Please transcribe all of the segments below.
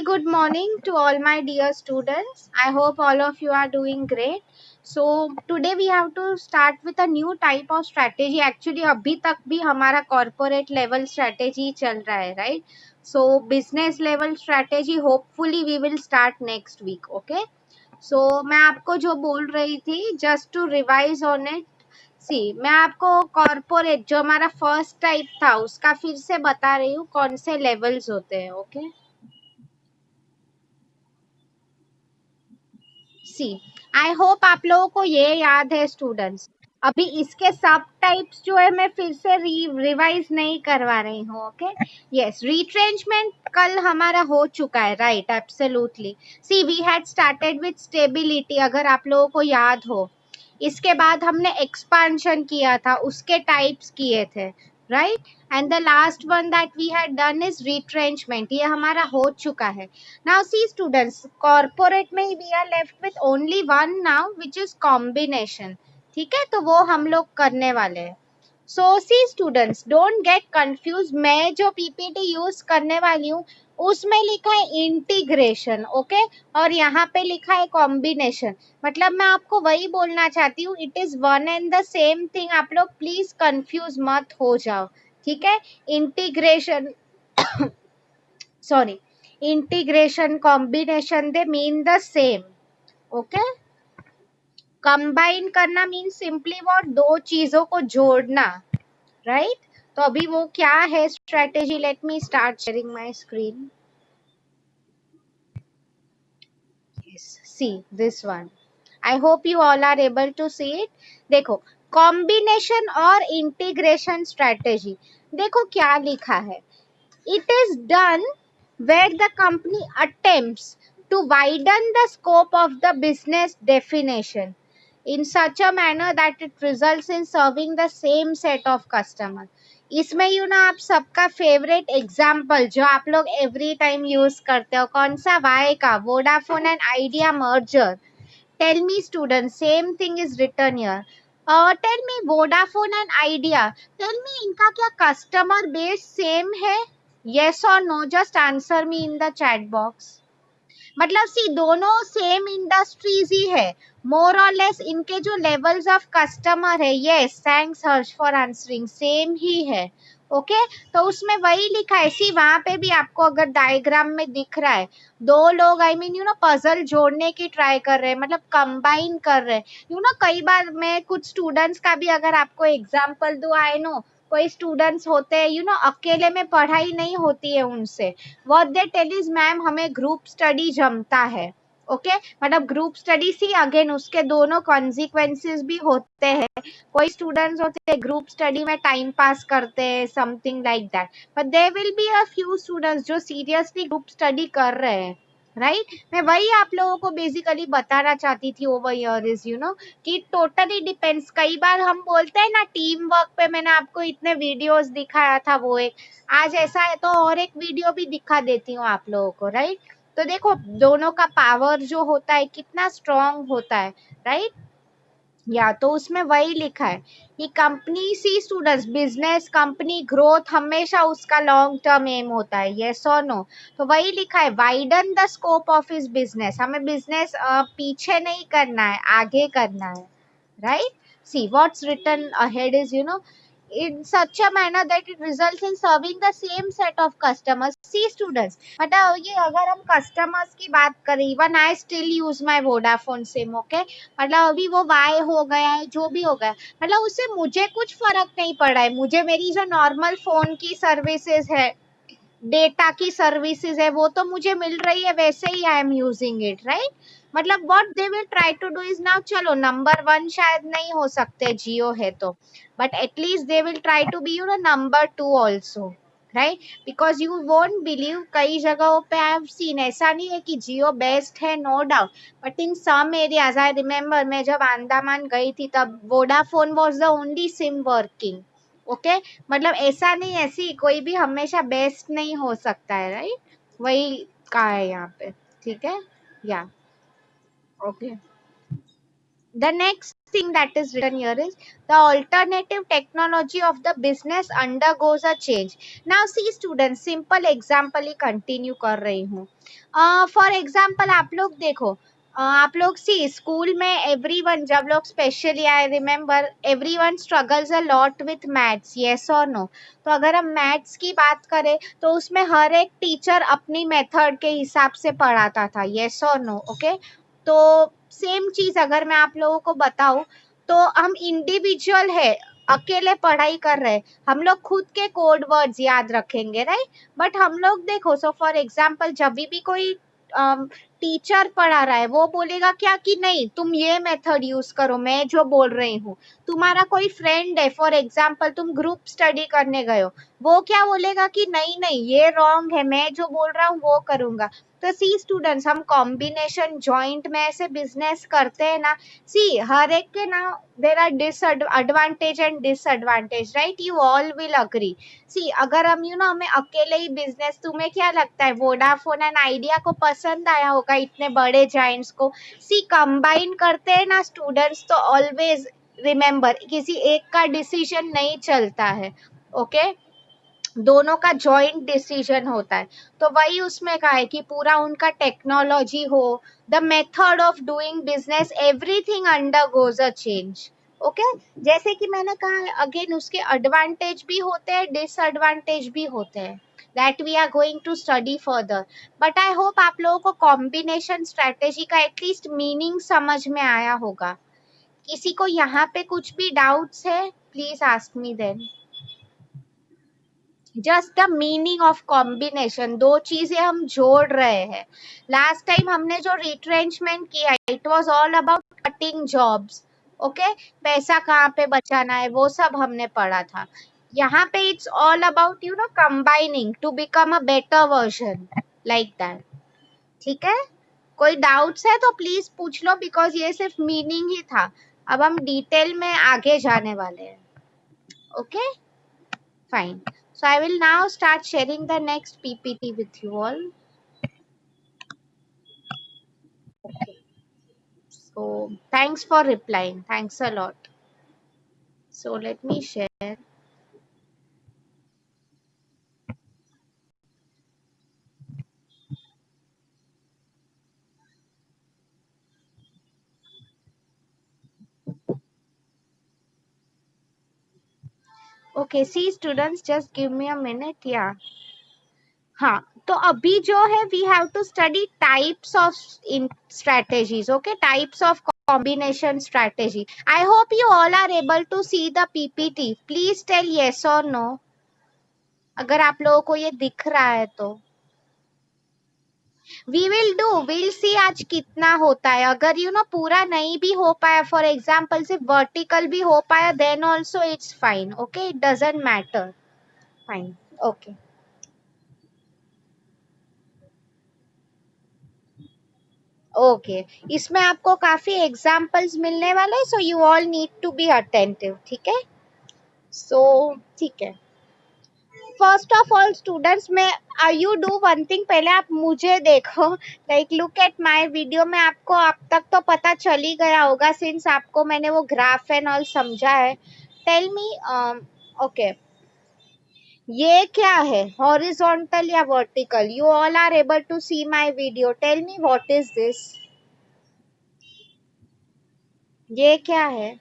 good morning to all my dear students. I hope all of you are doing great. So today we have to start with a new type of strategy. Actually अभी तक भी हमारा corporate level strategy चल रहा है, right? So business level strategy hopefully we will start next week. Okay? So मैं आपको जो बोल रही थी just to revise on it. सी मैं आपको कॉर्पोरेट जो हमारा फर्स्ट टाइप था उसका फिर से बता रही हूँ कौन से लेवल्स होते हैं. ओके सी आई होप आप लोगों को ये याद है स्टूडेंट्स. अभी इसके सब टाइप्स जो है मैं फिर से रिवाइज नहीं करवा रही हूँ. ओके यस रिट्रेंचमेंट कल हमारा हो चुका है. Right absolutely. See we had started with stability अगर आप लोगों को याद हो. इसके बाद हमने एक्सपांशन किया था उसके टाइप्स किए थे. Right and the last one that we had done is retrenchment. ये हमारा हो चुका है. Now see students, corporate में we are left with only one now which is combination. ठीक है तो वो हम लोग करने वाले हैं. So see students, don't get confused. मैं जो PPT यूज करने वाली हूँ उसमें लिखा है इंटीग्रेशन. ओके और यहाँ पे लिखा है कॉम्बिनेशन. मतलब मैं आपको वही बोलना चाहती हूँ it is one and the same thing. आप लोग प्लीज कंफ्यूज मत हो जाओ. ठीक है integration sorry integration combination they mean the same. okay combine करना means simply what दो चीजों को जोड़ना. right तो अभी वो क्या है strategy. let me start sharing my screen. yes see this one. I hope you all are able to see it. देखो combination और integration strategy. देखो क्या लिखा है. It is done where the company attempts to widen the scope of the business definition in such a manner that it results in serving the same set of customers. इसमें you ना आप सबका favourite example जो आप लोग every time use करते हो कौन सा वाई का Vodafone and Idea merger. Tell me student same thing is return here. Tell me Vodafone and Idea. Tell me इनका क्या कस्टमर बेस सेम है. yes or no just answer me in the chat box. मतलब सी दोनों same industries ही है मोर और less. इनके जो levels of customer है yes thanks Harsh for answering same ही है. ओके तो उसमें वही लिखा है. सी वहां पे भी आपको अगर डायग्राम में दिख रहा है दो लोग I mean you know puzzle जोड़ने की ट्राई कर रहे हैं मतलब कंबाइन कर रहे हैं. यू नो कई बार मैं कुछ स्टूडेंट्स का भी अगर आपको एग्जांपल दूं आई नो कोई स्टूडेंट्स होते हैं यू नो अकेले में पढ़ाई नहीं होती है उनसे. What they tell is ma'am हमें ग्रुप स्टडी जमता है. ओके मतलब ग्रुप स्टडी सी अगेन उसके दोनों कॉन्सिक्वेंसेस भी होते हैं. कोई स्टूडेंट्स होते हैं ग्रुप स्टडी में टाइम पास करते हैं something like that. But there will be a few students जो सीरियसली ग्रुप स्टडी कर रहे हैं. राइट मैं वही आप लोगों को बेसिकली बताना चाहती थी over here is you know कि टोटली डिपेंड्स. कई बार हम बोलते हैं ना टीम वर्क पे मैंने आपको इतने वीडियोस दिखाया था वो एक आज ऐसा है तो और एक वीडियो भी दिखा देती हूँ आप लोगों को. राइट तो देखो दोनों का पावर जो होता है कितना स्ट्रांग होता है. राइट या तो उसमें वही लिखा है कि कंपनी सी स्टूडेंट्स बिजनेस कंपनी ग्रोथ हमेशा उसका लॉन्ग टर्म एम होता है. यस और नो तो वही लिखा है widen the scope of his business. हमें बिजनेस पीछे नहीं करना है आगे करना है. Right see what's written ahead is you know in such a manner that it results in serving the same set of customers. See students मतलब ये अगर हम customers की बात करें even I still use my Vodafone SIM. okay मतलब अभी वो वाई हो गया है जो भी हो गया मतलब उससे मुझे कुछ फर्क नहीं पड़ा है. मुझे मेरी जो नॉर्मल फोन की सर्विसेज है डेटा की सर्विसेज है वो तो मुझे मिल रही है वैसे ही I am using it. Right मतलब what they will try to do is now चलो नंबर वन शायद नहीं हो सकते जियो है तो but at least they will try to be you know number two also. Right because you won't believe कई जगहों पे आई हैव सीन ऐसा नहीं है कि जियो बेस्ट है no doubt but in some areas I remember मैं जब अंडमान गई थी तब Vodafone was the only SIM working. Okay मतलब ऐसा नहीं ऐसी कोई भी हमेशा बेस्ट नहीं हो सकता है. राइट वही कहा है यहाँ पे. ठीक है या okay the next thing that is written here is the alternative technology of the business undergoes a change. Now see students, simple example he continue कर रही हूँ. For example आप लोग देखो, आप लोग सी स्कूल में एवरीवन, जब लोग specially I remember everyone struggles a lot with maths, yes और नो. तो अगर हम मैथ्स की बात करें तो उसमें हर एक टीचर अपनी मेथड के हिसाब से पढ़ाता था, यस और नो. ओके, तो सेम चीज अगर मैं आप लोगों को बताऊं तो हम इंडिविजुअल है, अकेले पढ़ाई कर रहे हैं, हम लोग खुद के कोड वर्ड्स याद रखेंगे, राइट. बट हम लोग देखो, सो फॉर एग्जांपल जब भी कोई टीचर पढ़ा रहा है वो बोलेगा क्या कि नहीं तुम ये मेथड यूज करो, मैं जो बोल रही हूँ. तुम्हारा कोई फ्रेंड है, फॉर एग्जांपल तुम ग्रुप स्टडी करने गए हो, वो क्या बोलेगा कि नहीं नहीं ये रॉन्ग है, मैं जो बोल रहा हूँ वो करूंगा. तो सी स्टूडेंट्स, हम कॉम्बिनेशन जॉइंट में ऐसे बिजनेस करते हैं ना, सी हर एक के ना there are disadvantage and disadvantage, right, you all will agree. See अगर हम हमें अकेले ही बिजनेस, तुम्हें क्या लगता है वोडाफोन एंड आइडिया को पसंद आया होगा इतने बड़े जाइंट्स को. सी कंबाइन करते हैं ना स्टूडेंट्स, तो ऑलवेज रिमेम्बर किसी एक का डिसीजन नहीं चलता है, ओके, दोनों का जॉइंट डिसीजन होता है. तो वही उसमें कहा है कि पूरा उनका टेक्नोलॉजी हो, the method of doing business, everything undergoes a change. Okay, जैसे कि मैंने कहा अगेन उसके एडवांटेज भी होते हैं, डिसएडवांटेज भी होते हैं, that we are going to study further. But I hope आप लोगों को कॉम्बिनेशन स्ट्रेटेजी का एटलीस्ट मीनिंग समझ में आया होगा. किसी को यहाँ पे कुछ भी डाउट्स है, please ask me then. Just the meaning of combination, दो चीजें हम जोड़ रहे हैं. लास्ट टाइम हमने जो रिट्रेंचमेंट किया, it was all about cutting jobs, okay, पैसा कहाँ पे बचाना है वो सब हमने पढ़ा था. यहाँ पे it's all about combining to become a better version, like that. ठीक है, कोई डाउट्स है तो प्लीज पूछ लो, बिकॉज ये सिर्फ मीनिंग ही था, अब हम डिटेल में आगे जाने वाले हैं. Okay, fine. So I will now start sharing the next PPT with you all. Okay. So thanks for replying. Thanks a lot. So let me share. Okay, see students, just give me a minute. Yeah. हाँ, तो अभी जो है we have to study types of in strategies. Okay, types of combination strategy. I hope you all are able to see the PPT. Please tell yes or no. अगर आप लोगों को ये दिख रहा है तो we will do, will see आज कितना होता है. अगर पूरा नहीं भी हो पाया, फॉर एग्जाम्पल सिर्फ वर्टिकल भी हो पाया, then also it's fine. Okay, it doesn't matter. Fine. Okay, okay, इसमें आपको काफी एग्जाम्पल्स मिलने वाले, so you all need to be attentive. ठीक है, सो ठीक है. फर्स्ट ऑफ ऑल स्टूडेंट्स, में यू डू वन थिंग, पहले आप मुझे देखो, like look at my video में. आपको अब तक तो पता चल ही गया होगा सिंस आपको मैंने वो ग्राफ एंड ऑल समझा है. टेल मी, ओके, ये क्या है, हॉरिजॉन्टल या vertical? You all are able to see my video, tell me what is this, ये क्या है,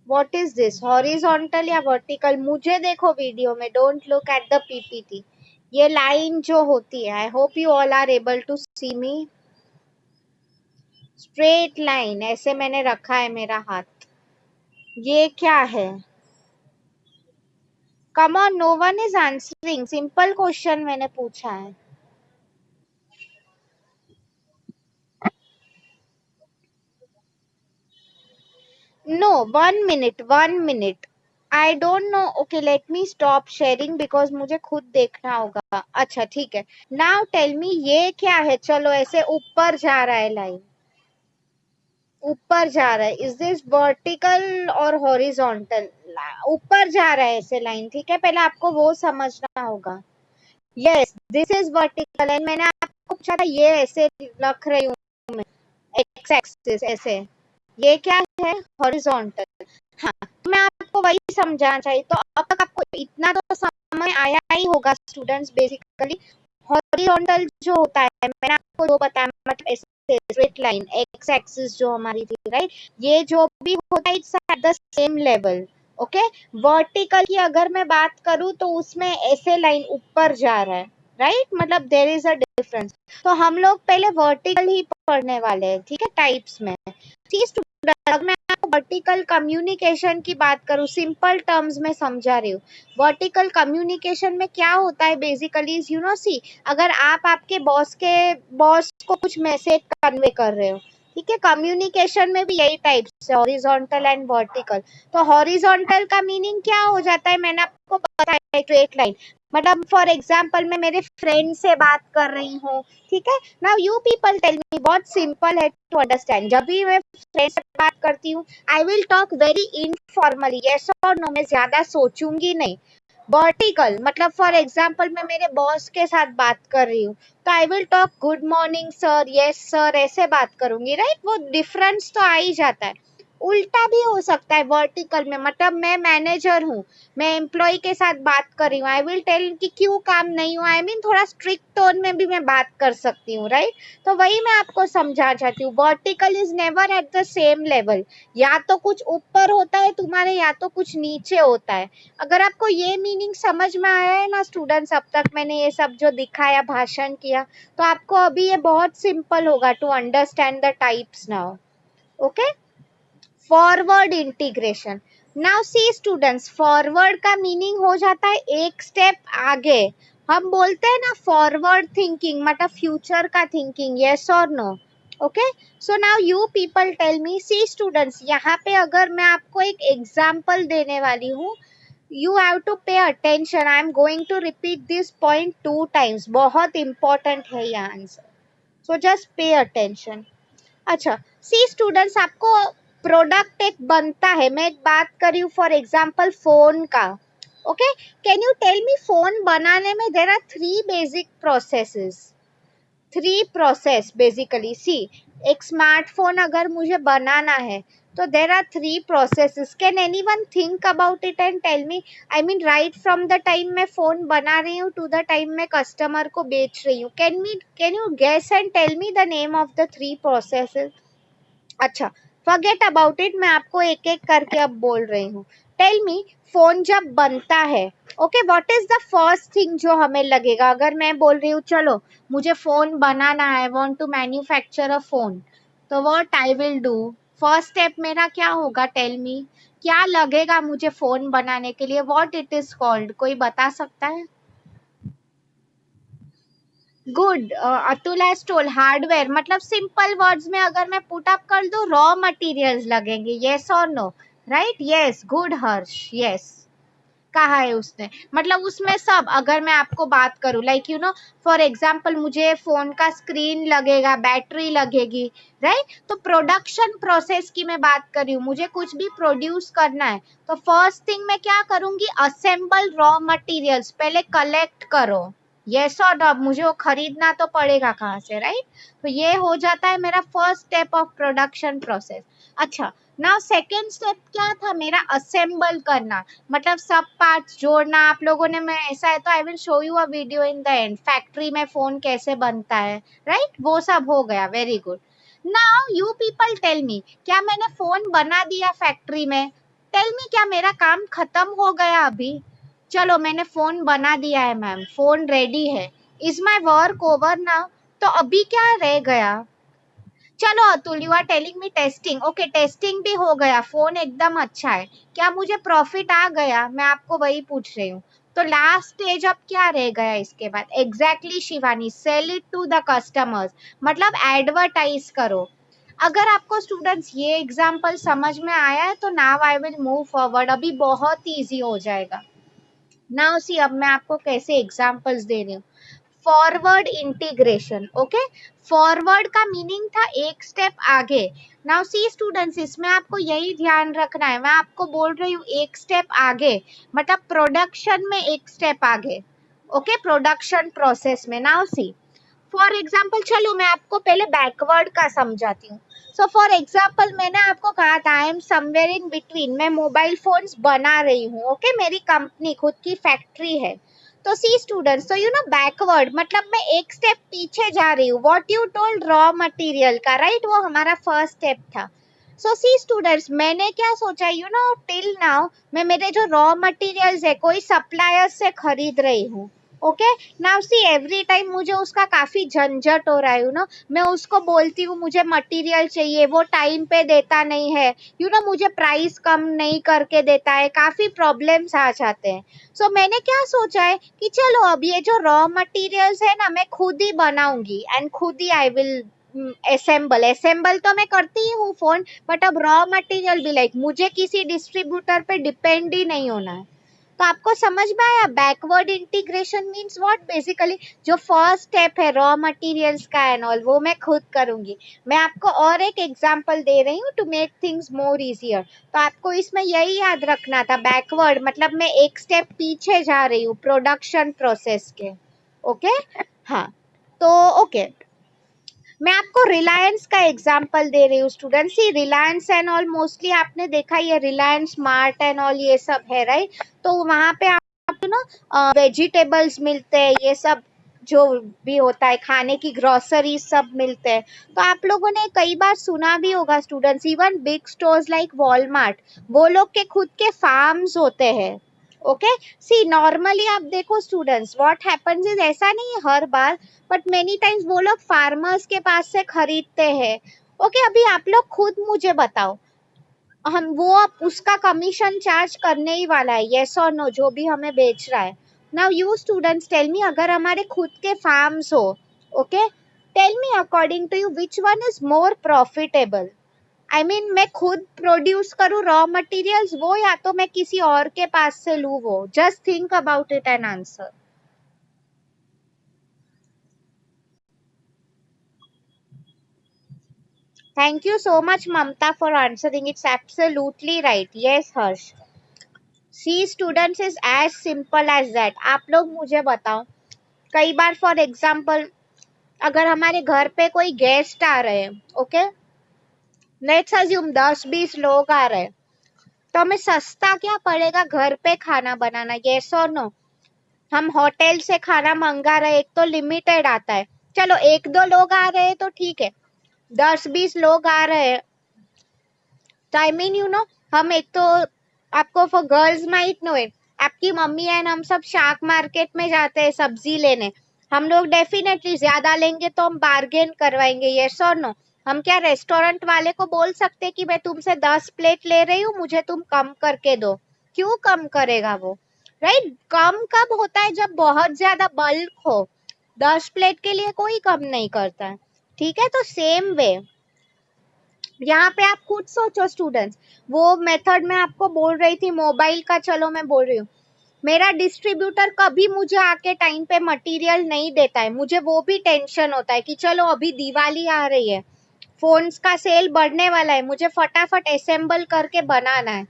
व्हाट इज दिस, हॉरिजॉन्टल या वर्टिकल? मुझे देखो वीडियो में, don't look at the PPT. ये लाइन जो होती है, I hope you all are able to see me. Straight line, ऐसे मैंने रखा है मेरा हाथ. ये क्या है? Come on, no one is answering. Simple question मैंने पूछा है. No, 1 minute, 1 minute. I don't know. Okay, let me stop sharing because मुझे खुद देखना होगा. अच्छा ठीक है, नाउ टेल मी ये क्या है? चलो, ऐसे ऊपर जा रहा है लाइन, ऊपर जा रहा है. इज दिस वर्टिकल और हॉरिजॉन्टल? ऊपर जा रहा है ऐसे लाइन. ठीक है, पहले आपको वो समझना होगा. Yes, this is vertical. And मैंने आपको पूछा था ये ऐसे रख रही हूँ मैं, एक्स एक्सिस ऐसे. ये क्या है, हॉरिजॉन्टल। हाँ, मैं आपको वही समझाना चाहिए। तो अब तक आपको इतना तो समझ आया ही होगा स्टूडेंट्स, बेसिकली हॉरिजॉन्टल जो होता है, मैंने आपको जो बताया, मतलब ऐसे स्ट्रेट लाइन, एक्स एक्सिस जो हमारी थी, राइट, ये जो भी होता है it's at the same level. Okay, vertical की अगर मैं बात करूं तो उसमें ऐसे लाइन ऊपर जा रहा है, राइट, मतलब देयर इज अ डिफरेंस। तो हम लोग पहले वर्टिकल ही पढ़ने वाले हैं, ठीक है, टाइप्स में। अगर मैं आपको वर्टिकल कम्युनिकेशन की बात करूं, सिंपल टर्म्स में समझा रही हूँ। वर्टिकल कम्युनिकेशन में क्या होता है बेसिकली, यू नो, सी, अगर आप आपके बॉस को कुछ मैसेज कन्वे कर रहे हो, ठीक है, कम्युनिकेशन में भी यही टाइप्स है, हॉरिजॉन्टल एंड वर्टिकल। तो हॉरिजॉन्टल का मीनिंग क्या हो जाता है, मैंने आपको बताया, स्ट्रेट लाइन। मतलब फॉर एग्जाम्पल मैं मेरे फ्रेंड से बात कर रही हूँ, ठीक है। Now you people tell me, बहुत सिंपल है टू अंडरस्टैंड। जब भी मैं फ्रेंड से बात करती हूँ, I will talk very informally, yes और नो, मैं ज्यादा सोचूंगी नहीं। वर्टिकल मतलब फॉर एग्जाम्पल मैं मेरे बॉस के साथ बात कर रही हूँ, तो I will talk good morning sir, yes sir, ऐसे बात करूंगी, राइट। वो डिफरेंस तो आ ही जाता है। उल्टा भी हो सकता है वर्टिकल में, मतलब मैं मैनेजर हूँ, मैं एम्प्लॉय के साथ बात कर रही हूँ, आई विल टेल कि क्यों काम नहीं हुआ, आई मीन थोड़ा स्ट्रिक्ट टोन में भी मैं बात कर सकती हूँ, राइट। तो वही मैं आपको समझा चाहती हूँ, vertical is never at the same level. या तो कुछ ऊपर होता है तुम्हारे, या तो कुछ नीचे होता है। अगर आपको ये मीनिंग समझ में आया है ना स्टूडेंट्स, अब तक मैंने ये सब जो दिखाया, भाषण किया, तो आपको अभी ये बहुत सिंपल होगा to understand the types now. Okay, forward integration. Now see students, forward का मीनिंग हो जाता है एक स्टेप आगे। हम बोलते हैं ना फॉरवर्ड थिंकिंग, मतलब फ्यूचर का थिंकिंग, यस और no. Okay, so now you people tell me, see students, यहाँ पे अगर मैं आपको एक एग्जाम्पल देने वाली हूँ, you have to pay attention, I am going to repeat this point 2 times, बहुत इंपॉर्टेंट है ये आंसर, सो जस्ट पे अटेंशन। अच्छा, सी स्टूडेंट्स, आपको प्रोडक्ट एक बनता है, मैं एक बात करी हूँ फॉर एग्जाम्पल फोन का। Okay, can you tell me, phone बनाने में there are 3 basic processes, 3 process basically. See, एक स्मार्टफोन अगर मुझे बनाना है, तो there are 3 processes. Can anyone think about it and tell me, I mean right from the time मैं phone बना रही हूँ टू द टाइम मैं कस्टमर को बेच रही हूँ, can you guess and tell me the name of the 3 processes. अच्छा, फॉरगेट अबाउट इट, मैं आपको एक एक करके अब बोल रही हूँ। टेल मी, फोन जब बनता है, okay, what is the first thing जो हमें लगेगा, अगर मैं बोल रही हूँ चलो मुझे फोन बनाना है, I want to manufacture a phone, तो what I will do, first step मेरा क्या होगा, टेल मी, क्या लगेगा मुझे फोन बनाने के लिए, व्हाट इट इज कॉल्ड, कोई बता सकता है? Good, Atul has told hardware, मतलब सिंपल वर्ड्स में अगर मैं पुट अप कर दूं, रॉ मटेरियल्स लगेंगे, यस और नो, राइट, यस, गुड हर्ष, यस, कहा है उसने, मतलब उसमें सब। अगर मैं आपको बात करूं, like you know, for example मुझे फोन का स्क्रीन लगेगा, बैटरी लगेगी, राइट। तो प्रोडक्शन प्रोसेस की मैं बात कर रही हूँ, मुझे कुछ भी प्रोड्यूस करना है, तो फर्स्ट थिंग मैं क्या करूंगी, असेंबल रॉ मटेरियल्स, पहले कलेक्ट करो, यस और नो, अब मुझे वो खरीदना तो पड़ेगा कहाँ से, राइट। तो ये हो जाता है मेरा first step of production process. अच्छा, नाउ सेकेंड स्टेप क्या था मेरा, असेंबल करना, मतलब सब पार्ट्स जोड़ना। आप लोगों ने, मैं ऐसा है तो I will show you a video in the end, factory में फोन कैसे बनता है, राइट, वो सब हो गया, very good. Now you people tell me, क्या मैंने फोन बना दिया फैक्ट्री में, टेल मी, क्या मेरा काम खत्म हो गया अभी, चलो मैंने फोन बना दिया है मैम, फोन रेडी है, is my work over now, तो अभी क्या रह गया, चलो Atul, you are telling me testing, okay, testing भी हो गया, फोन एकदम अच्छा है, क्या मुझे प्रॉफिट आ गया, मैं आपको वही पूछ रही हूँ। तो लास्ट स्टेज अब क्या रह गया इसके बाद, exactly Shivani, sell it to the customers, मतलब एडवर्टाइज करो। अगर आपको स्टूडेंट्स ये एग्जाम्पल समझ में आया है, तो now I will move forward, अभी बहुत ईजी हो जाएगा। नाउ सी, अब मैं आपको कैसे एग्जांपल्स दे रही हूँ। फॉरवर्ड इंटीग्रेशन, ओके, फॉरवर्ड का मीनिंग था एक स्टेप आगे। नाउ सी स्टूडेंट्स, इसमें आपको यही ध्यान रखना है, मैं आपको बोल रही हूँ एक स्टेप आगे, मतलब प्रोडक्शन में एक स्टेप आगे, ओके, प्रोडक्शन प्रोसेस में। नाउ सी, फॉर एग्जाम्पल, चलो मैं आपको पहले बैकवर्ड का समझाती हूँ। सो फॉर एग्जाम्पल मैंने आपको कहा था I am somewhere in between, मैं मोबाइल फोन्स बना रही हूँ, ओके मेरी कंपनी खुद की फैक्ट्री है। तो सी स्टूडेंट्स, तो यू नो बैकवर्ड मतलब मैं एक स्टेप पीछे जा रही हूँ, what you told raw material का, राइट, वो हमारा फर्स्ट स्टेप था। सो सी स्टूडेंट्स, मैंने क्या सोचा, यू नो टिल नाउ मैं मेरे जो रॉ मटेरियल्स है कोई सप्लायर से खरीद रही हूँ, okay. Now see every time मुझे उसका काफी झंझट हो रहा है, यू नो मैं उसको बोलती हूँ मुझे मटेरियल चाहिए, वो टाइम पे देता नहीं है, यू नो मुझे प्राइस कम नहीं करके देता है, काफी प्रॉब्लम्स आ जाते हैं। सो मैंने क्या सोचा है कि चलो अब ये जो रॉ मटेरियल्स है ना मैं खुद ही बनाऊंगी एंड खुद ही आई विल असेंबल तो मैं करती ही हूँ फोन, बट अब रॉ मटेरियल भी लाइक मुझे किसी डिस्ट्रीब्यूटर पे डिपेंड ही नहीं होना है। तो आपको समझ में आया backward integration means what, basically जो फर्स्ट स्टेप है रॉ मटेरियल्स का एंड ऑल वो मैं खुद करूंगी। मैं आपको और एक एग्जांपल दे रही हूँ to make things more easier. तो आपको इसमें यही याद रखना था, बैकवर्ड मतलब मैं एक स्टेप पीछे जा रही हूँ प्रोडक्शन प्रोसेस के, ओके। हाँ, तो ओके मैं आपको रिलायंस का एग्जांपल दे रही हूँ students. He Reliance and all mostly आपने देखा ये रिलायंस स्मार्ट एंड ऑल ये सब है, राइट। तो वहां पे आप ना वेजिटेबल्स मिलते हैं, ये सब जो भी होता है खाने की ग्रोसरी सब मिलते हैं। तो आप लोगों ने कई बार सुना भी होगा students, even big stores like Walmart, वो लोग के खुद के फार्म्स होते हैं, ओके। सी नॉर्मली आप देखो स्टूडेंट्स व्हाट हैपेंस इज, ऐसा नहीं है हर बार, बट मेनी टाइम्स वो लोग फार्मर्स के पास से खरीदते हैं, ओके। अभी आप लोग खुद मुझे बताओ, हम वो उसका कमीशन चार्ज करने ही वाला है, यस और नो, जो भी हमें बेच रहा है। Now you students tell me, अगर हमारे खुद के फार्म्स हो, okay, tell me according to you which one is more profitable. I mean मैं खुद प्रोड्यूस करूँ रॉ मटेरियल्स वो, या तो मैं किसी और के पास से लूँ वो, just think about it and answer. Thank you so much, Mamta, for answering. It's absolutely right. Yes, Harsh. See, students is as simple as that. आप लोग मुझे बताओ, कई बार फॉर एग्जाम्पल अगर हमारे घर पे कोई गेस्ट आ रहे हैं, ओके, लेट्स अज्यूम 10-20 लोग आ रहे हैं, तो हमें सस्ता क्या पड़ेगा घर पे खाना बनाना, यस और नो। हम होटल से खाना मंगा रहे, एक तो लिमिटेड आता है, चलो 1-2 लोग आ रहे हैं तो ठीक है, 10-20 लोग आ रहे हैं तो आई मीन यू नो हम एक तो, आपको for girls might know it, आपकी मम्मी एंड हम सब शाक मार्केट में जाते हैं सब्जी लेने, हम लोग डेफिनेटली ज्यादा लेंगे तो हम बार्गेन करवाएंगे, यस और नो। हम क्या रेस्टोरेंट वाले को बोल सकते कि मैं तुमसे 10 प्लेट ले रही हूँ, मुझे तुम कम करके दो, क्यों कम करेगा वो, राइट। कम कब होता है, जब बहुत ज्यादा बल्क हो, 10 प्लेट के लिए कोई कम नहीं करता है, ठीक है। तो सेम वे यहाँ पे आप खुद सोचो स्टूडेंट्स, वो मेथड मैं आपको बोल रही थी मोबाइल का, चलो मैं बोल रही हूँ, मेरा डिस्ट्रीब्यूटर कभी मुझे आके टाइम पे मटेरियल नहीं देता है, मुझे वो भी टेंशन होता है कि चलो अभी दिवाली आ रही है, फोन्स का सेल बढ़ने वाला है, मुझे फटाफट असेंबल करके बनाना है,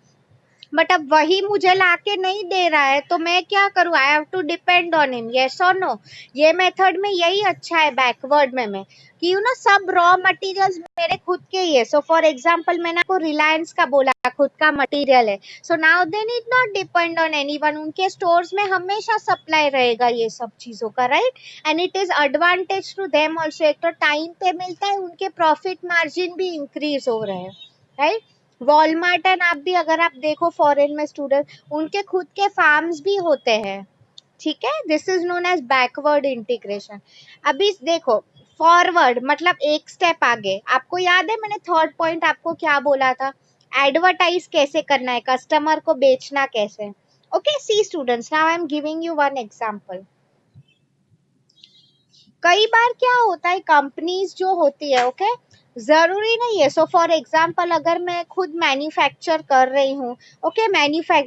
बट अब वही मुझे लाके नहीं दे रहा है तो मैं क्या करूँ, I have to depend on him, yes और नो। ये मेथड में यही अच्छा है बैकवर्ड में मैं, कि यू नो सब रॉ मटेरियल्स मेरे खुद के ही है। सो फॉर एग्जांपल मैंने आपको रिलायंस का बोला, खुद का मटेरियल है, so now they need not depend on anyone, उनके स्टोर्स में हमेशा सप्लाई रहेगा ये सब चीजों का, right. And it is advantage to them also, एक तो टाइम पे मिलता है, उनके प्रॉफिट मार्जिन भी इंक्रीज हो रहे हैं, राइट। वॉलमार्ट एंड आप भी अगर आप देखो फॉरेन में स्टूडेंट, उनके खुद के फार्म्स भी होते हैं, ठीक है। This is known as backward integration. अभी देखो फॉरवर्ड मतलब एक स्टेप आगे, आपको याद है मैंने थर्ड पॉइंट आपको क्या बोला था, एडवर्टाइज कैसे करना है, कस्टमर को बेचना कैसे, okay. See students, now I am giving you one example. कई बार क्या होता है कंपनीज जो होती है, ओके, जरूरी नहीं है, सो फॉर एग्जांपल अगर मैं खुद मैन्युफैक्चर कर रही हूँ, ओके,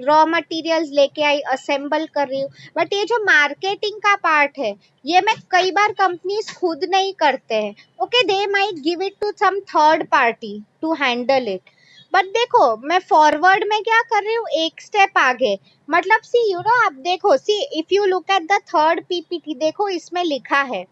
रॉ मटेरियल्स लेके आई असेंबल कर रही हूँ, बट ये जो मार्केटिंग का पार्ट है ये मैं कई बार कंपनीज खुद नहीं करते हैं, okay, they might give it to some third party to handle it. But देखो मैं फॉरवर्ड में क्या कर रही हूँ, एक स्टेप आगे, मतलब सी यू नो आप देखो, see if you look at the third PPT, देखो इसमें लिखा है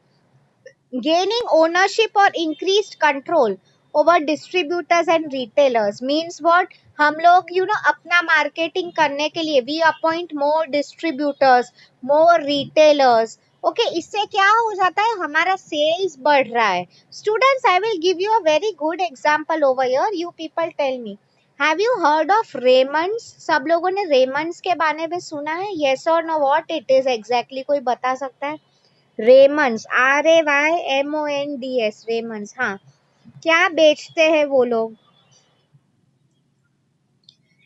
गेनिंग ओनरशिप और increased control, over distributors and retailers. Means what? हम लोग अपना मार्केटिंग करने के लिए we appoint more distributors, more retailers. Okay इससे क्या हो जाता है, हमारा सेल्स बढ़ रहा है. Students, I will give you a very good example over here. You people tell me, have you heard of Raymonds? सब लोगों ने रेमंड्स के बारे में सुना है? येस और no? What it is exactly, कोई बता सकता है? Raymonds, RAYMONDS, Raymonds. हाँ, क्या बेचते हैं वो लोग?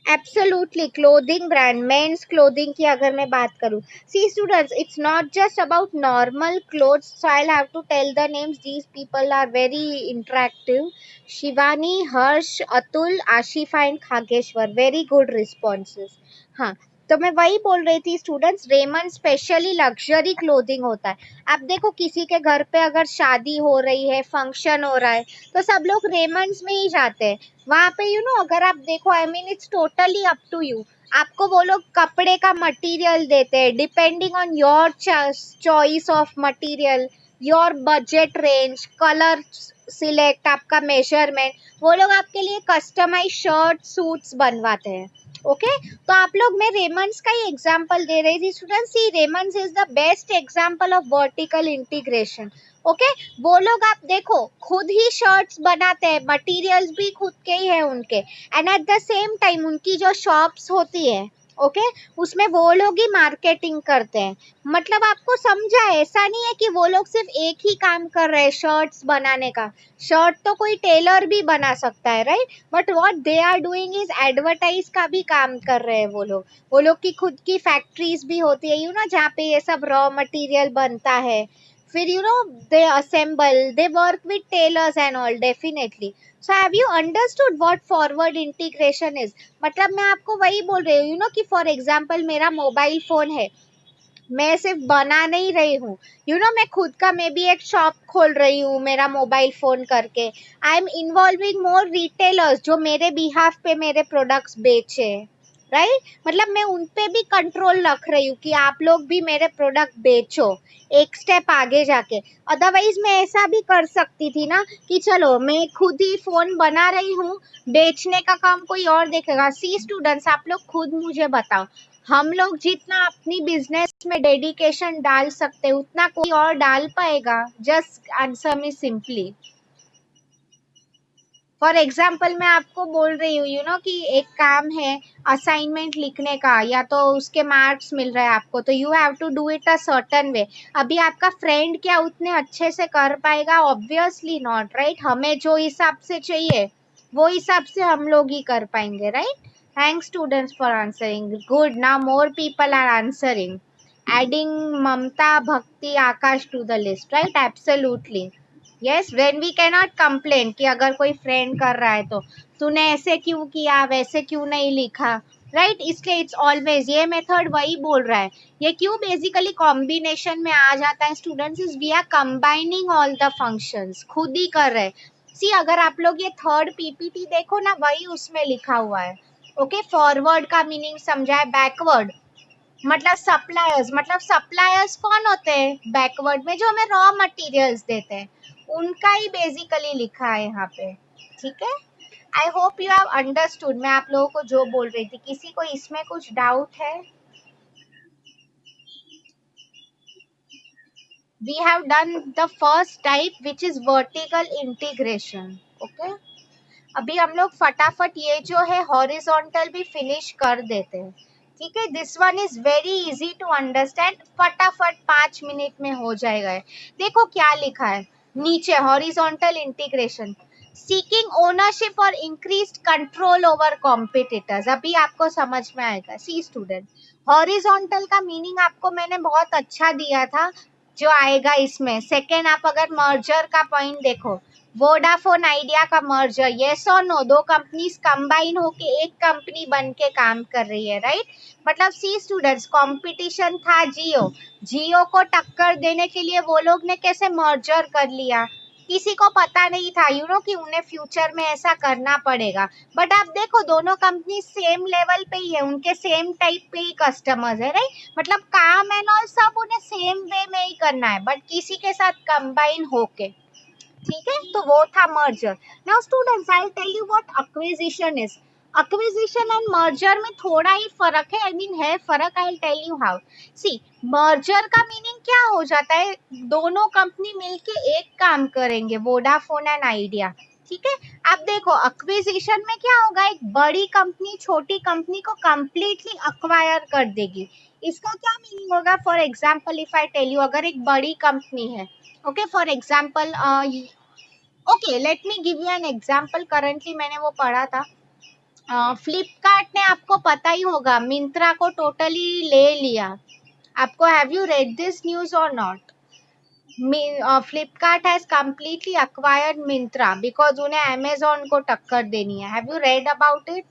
Absolutely clothing brand, men's clothing की अगर मैं बात करूं. See students, it's not just about normal clothes, so I have to tell the names. These people are very interactive. Shivani, Harsh, Atul, Ashifa and Khageshwar. Very good responses. हाँ, तो मैं वही बोल रही थी students, Raymond specially luxury clothing होता है. आप देखो किसी के घर पे अगर शादी हो रही है, फंक्शन हो रहा है, तो सब लोग रेमंड्स में ही जाते हैं. वहां पे अगर आप देखो, I mean it's totally up to you. आपको वो लोग कपड़े का मटेरियल देते हैं depending on your choice of material, your budget range, colour select, आपका मेजरमेंट. वो लोग आपके लिए कस्टमाइज शर्ट सूट्स बनवाते हैं. ओके तो आप लोग, मैं रेमंड्स का ही एग्जांपल दे रही थी students. See, Raymonds is the best example of vertical integration. Okay वो लोग आप देखो खुद ही शर्ट्स बनाते हैं, मटेरियल्स भी खुद के ही है उनके, and at the same time उनकी जो शॉप्स होती है, ओके उसमें वो लोग ही मार्केटिंग करते हैं. मतलब आपको समझा है, ऐसा नहीं है कि वो लोग सिर्फ एक ही काम कर रहे हैं शर्ट्स बनाने का. शर्ट तो कोई टेलर भी बना सकता है, right? But what they are doing is advertise का भी काम कर रहे हैं वो लोग. वो लोग की खुद की फैक्ट्रीज भी होती है जहाँ पे ये सब रॉ मटेरियल बनता है. फिर they assemble, they work with tailors and all, definitely. So have you understood what forward integration is? मतलब मैं आपको वही बोल रही हूँ कि फॉर एग्जाम्पल मेरा मोबाइल फोन है, मैं सिर्फ बना नहीं रही हूँ. मैं खुद का मे बी एक शॉप खोल रही हूँ मेरा मोबाइल फोन करके. I am involving more retailers जो मेरे बिहाफ पे मेरे प्रोडक्ट्स बेचे, राइट? मतलब मैं उन पे भी कंट्रोल रख रही हूँ कि आप लोग भी मेरे प्रोडक्ट बेचो एक स्टेप आगे जाके. अदरवाइज मैं ऐसा भी कर सकती थी ना कि चलो मैं खुद ही फोन बना रही हूँ, बेचने का काम कोई और देखेगा. सी स्टूडेंट्स, आप लोग खुद मुझे बताओ, हम लोग जितना अपनी बिजनेस में डेडिकेशन डाल सकते हैं उतना कोई और डाल पाएगा? Just answer me simply. For example मैं आपको बोल रही हूँ कि एक काम है असाइनमेंट लिखने का, या तो उसके मार्क्स मिल रहे हैं आपको, तो you have to do it a certain way. अभी आपका फ्रेंड क्या उतने अच्छे से कर पाएगा? Obviously not, right? हमें जो हिसाब से चाहिए वो हिसाब से हम लोग ही कर पाएंगे, right? Thanks students for answering. Good, now more people are answering. Adding Mamta, Bhakti, Akash to the list, right? Absolutely. Yes, when we cannot complain कि अगर कोई फ्रेंड कर रहा है तो तूने ऐसे क्यों किया, वैसे क्यों नहीं लिखा, राइट? इसलिए इट्स ऑलवेज, ये मेथड वही बोल रहा है. ये क्यों बेसिकली कॉम्बिनेशन में आ जाता है students, is we are combining all the functions, खुद ही कर रहे. सी, अगर आप लोग ये थर्ड पीपीटी देखो ना, वही उसमें लिखा हुआ है. ओके फॉरवर्ड का मीनिंग समझा है, बैकवर्ड मतलब सप्लायर्स. मतलब सप्लायर्स कौन होते हैं बैकवर्ड में? जो हमें रॉ मटेरियल्स देते हैं, उनका ही बेसिकली लिखा है यहाँ पे. ठीक है, I hope you have understood मैं आप लोगों को जो बोल रही थी. किसी को इसमें कुछ डाउट है? We have done the first type which is vertical integration. Okay अभी हम लोग फटाफट ये जो है हॉरिजॉन्टल भी फिनिश कर देते हैं. ठीक है, this one is very easy to understand, फटाफट 5 मिनट में हो जाएगा. देखो क्या लिखा है नीचे, हॉरिजॉन्टल इंटीग्रेशन, सीकिंग ओनरशिप और इंक्रीज्ड कंट्रोल ओवर कॉम्पिटिटर्स. अभी आपको समझ में आएगा. सी स्टूडेंट, हॉरिजॉन्टल का मीनिंग आपको मैंने बहुत अच्छा दिया था, जो आएगा इसमें. सेकेंड, आप अगर मर्जर का पॉइंट देखो, वोडाफोन आइडिया का मर्जर, येस और नो? दो कंपनीज कंबाइन होके एक कंपनी बन के काम कर रही है, राइट? मतलब सी स्टूडेंट्स, कंपटीशन था जियो, जियो को टक्कर देने के लिए वो लोग ने कैसे मर्जर कर लिया. किसी को पता नहीं था कि उन्हें फ्यूचर में ऐसा करना पड़ेगा. बट आप देखो दोनों कंपनी सेम लेवल पे ही है, उनके सेम टाइप पे ही कस्टमर्स है, राइट? मतलब काम एंड ऑल सब उन्हें सेम वे में ही करना है, बट किसी के साथ कंबाइन होके. ठीक है, तो वो था merger. Now students I will tell you what acquisition is. Acquisition and merger में थोड़ा ही फर्क है, आई मीन है फर्क, I will tell you how. See, merger का मीनिंग क्या हो जाता है, दोनों कंपनी मिलके एक काम करेंगे, वोडाफोन एंड आइडिया। ठीक है, अब देखो एक्विजिशन में क्या होगा, एक बड़ी कंपनी छोटी कंपनी को कंप्लीटली अक्वायर कर देगी। इसका क्या मीनिंग होगा, for example if I tell you, अगर एक बड़ी कंपनी है, okay for example, okay let me give you an example, currently मैंने वो पढ़ा था। फ्लिपकार्ट ने, आपको पता ही होगा, मिंत्रा को टोटली ले लिया। आपको, have you read this news और not? Flipkart has completely acquired Myntra because उन्हें अमेजोन को टक्कर देनी है। Have you read about it?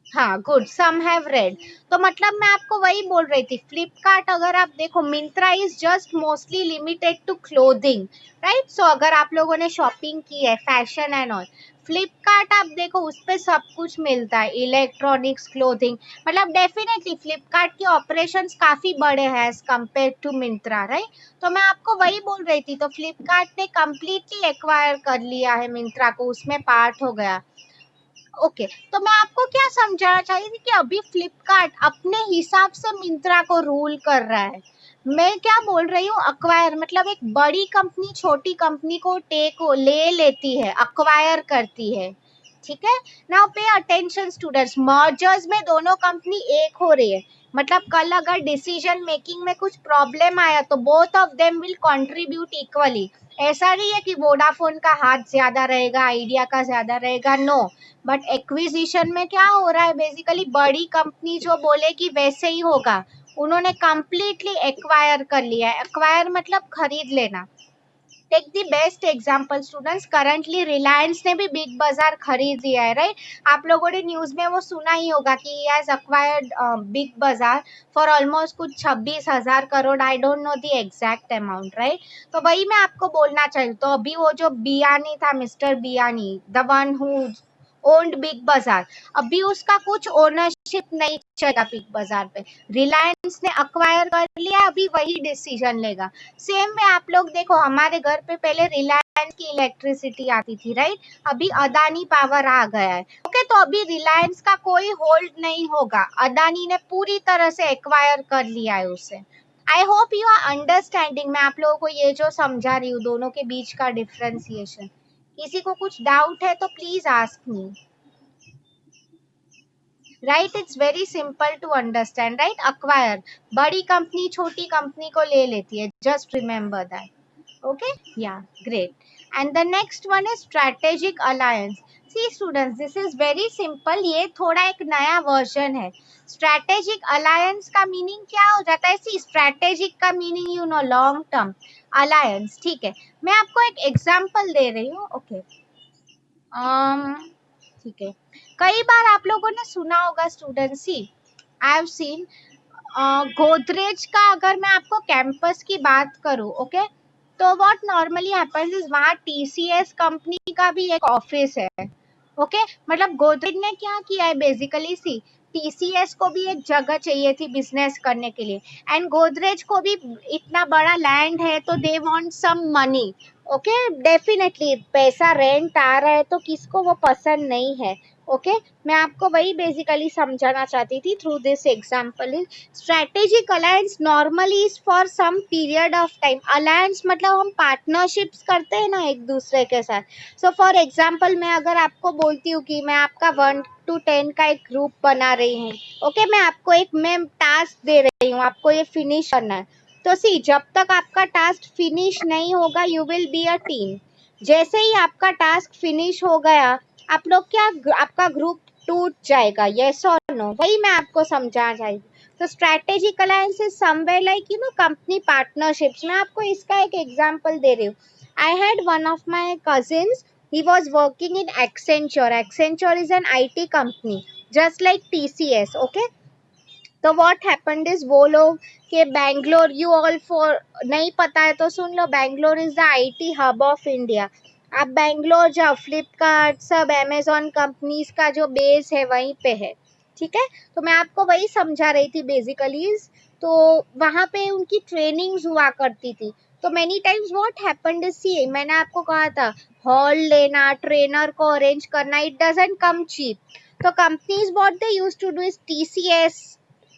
हाँ, गुड, सम हैव रेड। तो मतलब मैं आपको वही बोल रही थी, फ्लिपकार्ट अगर आप देखो, Myntra is just mostly limited to clothing, right? So अगर आप लोगों ने शॉपिंग की है, फैशन एंड ऑल, फ्लिपकार्ट आप देखो उस पे सब कुछ मिलता है, इलेक्ट्रॉनिक्स, क्लोथिंग, मतलब डेफिनेटली फ्लिपकार्ट के ऑपरेशंस काफी बड़े हैं as compare to Myntra, right? तो मैं आपको वही बोल रही थी, तो फ्लिपकार्ट ने कंप्लीटली एक्वायर कर लिया है मिंत्रा को, उसमें पार्ट हो गया। ओके, तो मैं आपको क्या समझाना चाहती थी कि अभी फ्लिपकार्ट अपने हिसाब से मिंत्रा को रूल कर रहा है। मैं क्या बोल रही हूँ, अक्वायर मतलब एक बड़ी कंपनी छोटी कंपनी को ले लेती है, अक्वायर करती है। ठीक है, now pay attention students, mergers में दोनों कंपनी एक हो रही है, मतलब कल अगर डिसीजन मेकिंग में कुछ प्रॉब्लम आया तो both of them will contribute equally. ऐसा नहीं है कि वोडाफोन का हाथ ज्यादा रहेगा, आइडिया का ज्यादा रहेगा, नो। बट एक्विजिशन में क्या हो रहा है, बेसिकली बड़ी कंपनी जो बोलेगी वैसे ही होगा। उन्होंने कंप्लीटली एक्वायर कर लिया है, एक्वायर मतलब खरीद लेना। Take the best example students, currently Reliance ने भी बिग बाजार खरीद लिया है, राइट? आप लोगों ने न्यूज में वो सुना ही होगा कि ही हैज अक्वायर्ड बिग बाजार फॉर ऑलमोस्ट कुछ 26,000 करोड़, आई don't know the exact amount, right? तो वही मैं आपको बोलना चाहिए, तो अभी वो जो बियानी था, mister Biyani, the one who owned big बाजार, अभी उसका कुछ ओनरशिप नहीं चला बिग बाजार पे, रिलायंस ने अक्वायर कर लिया, अभी वही डिसीजन लेगा। सेम में आप लोग देखो, हमारे घर पे पहले रिलायंस की इलेक्ट्रिसिटी आती थी, राइट? अभी अदानी पावर आ गया है, ओके? तो अभी रिलायंस का कोई होल्ड नहीं होगा, अदानी ने पूरी तरह से एक्वायर कर लिया है उसे। I hope you are understanding, मैं आप लोगों को ये जो समझा रही हूँ दोनों के बीच का डिफ्रेंसिएशन। किसी को कुछ डाउट है तो please ask me, right? It's very simple to understand, right? Acquire, बड़ी कंपनी छोटी कंपनी को ले लेती है, just remember that. Okay, yeah, great. And the next one is strategic alliance. See students, this is very simple, ये थोड़ा एक नया वर्जन है। strategic alliance का मीनिंग क्या हो जाता है? See, strategic का meaning you know long term, alliance, ठीक है? मैं आपको एक एग्जांपल दे रही हूँ, ओके? ठीक है, कई बार आप लोगों ने सुना होगा students, see I have seen Godrej का, अगर मैं आपको कैंपस की बात करूं, ओके? तो व्हाट नॉर्मली हैपेंस इज, वहाँ टीसीएस कंपनी का भी एक ऑफिस है, ओके? मतलब गोदरेज ने क्या किया है, बेसिकली सी, टीसीएस को भी एक जगह चाहिए थी बिजनेस करने के लिए, एंड गोदरेज को भी इतना बड़ा लैंड है, तो they want some money, okay? Definitely पैसा रेंट आ रहा है तो किसको वो पसंद नहीं है, ओके? मैं आपको वही बेसिकली समझाना चाहती थी through this example. Is strategic alliance normally is for some period of time, alliance मतलब हम पार्टनरशिप्स करते हैं ना एक दूसरे के साथ। सो फॉर एग्जांपल, मैं अगर आपको बोलती हूँ कि मैं आपका 1 to 10 का एक ग्रुप बना रही हूँ, ओके? मैं आपको एक मैं टास्क दे रही हूँ, आपको ये फिनिश करना है, तो सी जब तक आपका टास्क फिनिश नहीं होगा you will be a team. जैसे ही आपका टास्क फिनिश हो गया, आप लोग क्या, आपका ग्रुप टूट जाएगा, यस और नो? वही मैं आपको समझाना चाहिए। तो strategic alliance is somewhere like you know company partnerships. मैं आपको इसका एक एग्जांपल दे रही हूँ। I had one of my cousins, he was working in Accenture. Accenture is an IT company just like TCS, okay? तो व्हाट हैपेंड इज, वो लोग के बैंगलोर, यू ऑल फॉर नहीं पता है तो सुन लो, Bangalore is the IT hub of India. आप बैंगलोर जाओ, फ्लिपकार्ट, सब अमेजोन कंपनीज का जो बेस है वहीं पे है, ठीक है? तो मैं आपको वही समझा रही थी बेसिकली, तो वहाँ पे उनकी ट्रेनिंग्स हुआ करती थी। तो many times what happened is, see मैंने आपको कहा था हॉल लेना, ट्रेनर को अरेंज करना, इट डजंट कम चीप। तो companies what they use to do is TCS,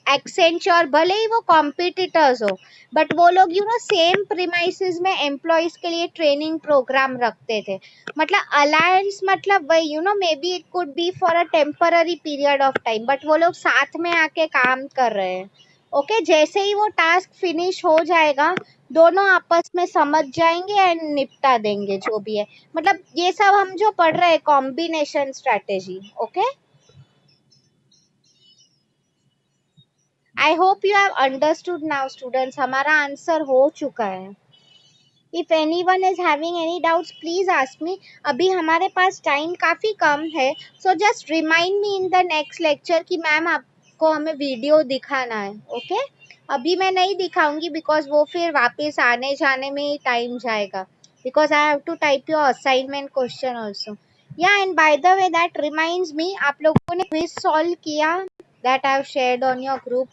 Accenture, भले ही वो कॉम्पिटिटर्स हो, बट वो लोग सेम प्रीमाइसेस में एम्प्लॉयज के लिए ट्रेनिंग प्रोग्राम रखते थे। मतलब अलायंस मतलब वही may be it could be for a temporary period of time, but वो लोग साथ में आके काम कर रहे हैं। ओके, जैसे ही वो टास्क फिनिश हो जाएगा, दोनों आपस में समझ जाएंगे एंड निपटा देंगे जो भी है। मतलब ये सब हम जो पढ़ रहे हैं combination strategy. Okay, I hope you have understood now students, हमारा आंसर हो चुका है। If any one is having any doubts please ask मी। अभी हमारे पास टाइम काफी कम है, so just remind me in the next lecture कि मैम आपको हमें वीडियो दिखाना है। ओके, अभी मैं नहीं दिखाऊंगी बिकॉज वो फिर वापस आने जाने में ही टाइम जाएगा, because I have to type your assignment question also. या and by the way that reminds me, आप लोगों ने क्विज सॉल्व किया that I have shared on your group?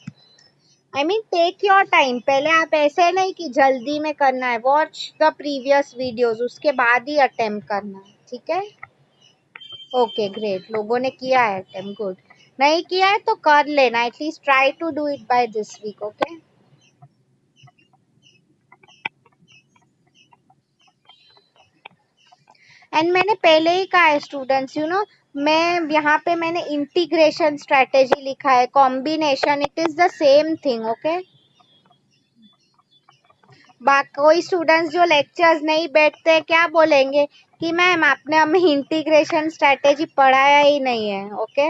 I mean take your time, पहले आप ऐसे नहीं कि जल्दी में करना है, वॉच द प्रीवियस वीडियोस, उसके बाद ही अटेम्प्ट करना है, ठीक है? ओके ग्रेट, लोगों ने किया है अटेम्प्ट, गुड। नहीं किया है तो कर लेना, at least try to do it by this week. Okay, and मैंने पहले ही कहा है स्टूडेंट्स, मैं यहाँ पे मैंने इंटीग्रेशन स्ट्रेटेजी लिखा है, combination, it is the same thing. Okay, कोई स्टूडेंट्स जो लेक्चर्स नहीं बैठते क्या बोलेंगे कि मैम आपने हमें इंटीग्रेशन स्ट्रेटेजी पढ़ाया ही नहीं है। Okay,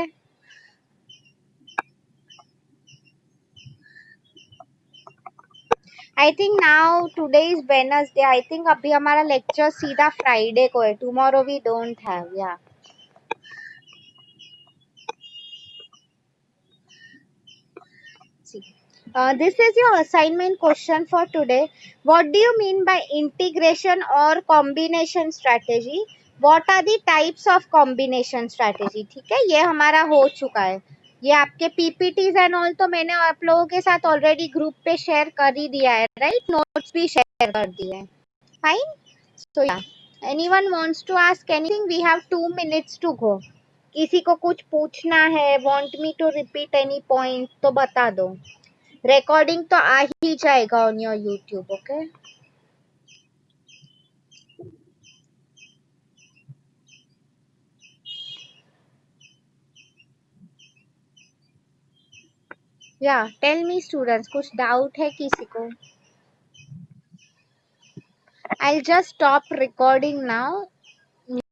I think now today is Wednesday, I think अभी हमारा लेक्चर सीधा फ्राइडे को है, टुमारो वी डोंट हैव। या this is your assignment question for today. What do you mean by integration or combination strategy? What are the types of combination strategy? ठीक है, ये हमारा हो चुका है। ये आपके पीपीटीज एंड ऑल तो मैंने आप लोगों के साथ ऑलरेडी ग्रुप पे शेयर कर ही दिया है, राइट? नोट्स भी शेयर कर दिए हैं। फाइन, सो या anyone wants to ask anything? We have 2 minutes to go. किसी को कुछ पूछना है, want me to repeat any point तो बता दो। रिकॉर्डिंग तो आ ही जाएगा ऑन योर यूट्यूब। ओके, या टेल मी स्टूडेंट्स, कुछ डाउट है किसी को? I just stop recording now.